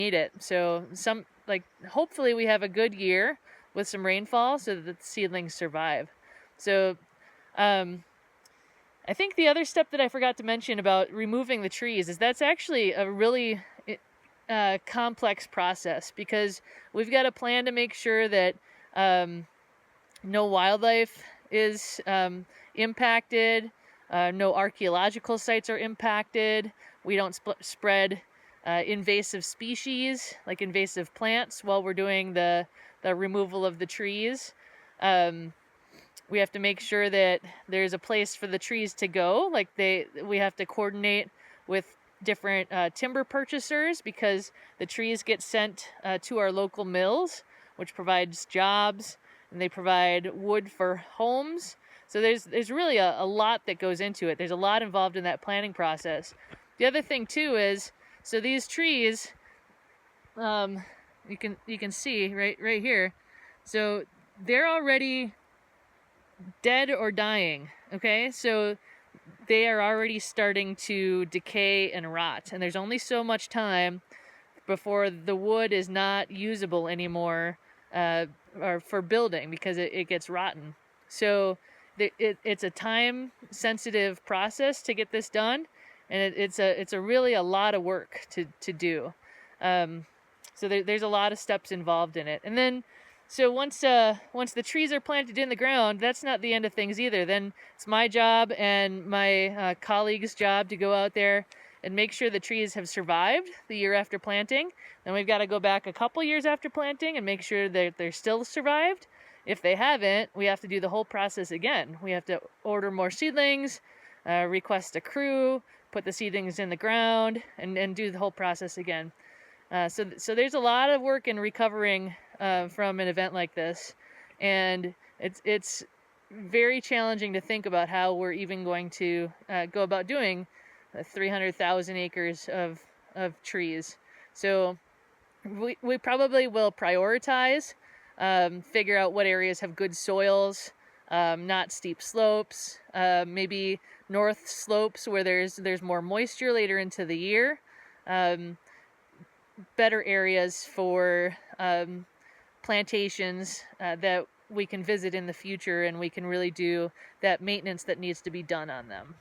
need it. So hopefully we have a good year with some rainfall so that the seedlings survive. So I think the other step that I forgot to mention about removing the trees is that's actually a really complex process, because we've got a plan to make sure that no wildlife is impacted, no archaeological sites are impacted, we don't spread invasive species like invasive plants while we're doing the removal of the trees. We have to make sure that there's a place for the trees to go. We have to coordinate with different timber purchasers, because the trees get sent to our local mills, which provides jobs, and they provide wood for homes. So there's really a lot that goes into it. There's a lot involved in that planning process. The other thing too is, so these trees, you can see right here. So they're already dead or dying. Okay, so they are already starting to decay and rot, and there's only so much time before the wood is not usable anymore or for building, because it gets rotten. So it's a time sensitive process to get this done, and it's really a lot of work to do. So there's a lot of steps involved in it. And then so once the trees are planted in the ground, that's not the end of things either. Then it's my job and my colleagues' job to go out there and make sure the trees have survived the year after planting. Then we've got to go back a couple years after planting and make sure that they're still survived. If they haven't, we have to do the whole process again. We have to order more seedlings, request a crew, put the seedlings in the ground, and do the whole process again. So there's a lot of work in recovering from an event like this, and it's very challenging to think about how we're even going to go about doing 300,000 acres of trees. So we probably will prioritize, figure out what areas have good soils, not steep slopes, maybe north slopes where there's more moisture later into the year, better areas for plantations that we can visit in the future, and we can really do that maintenance that needs to be done on them.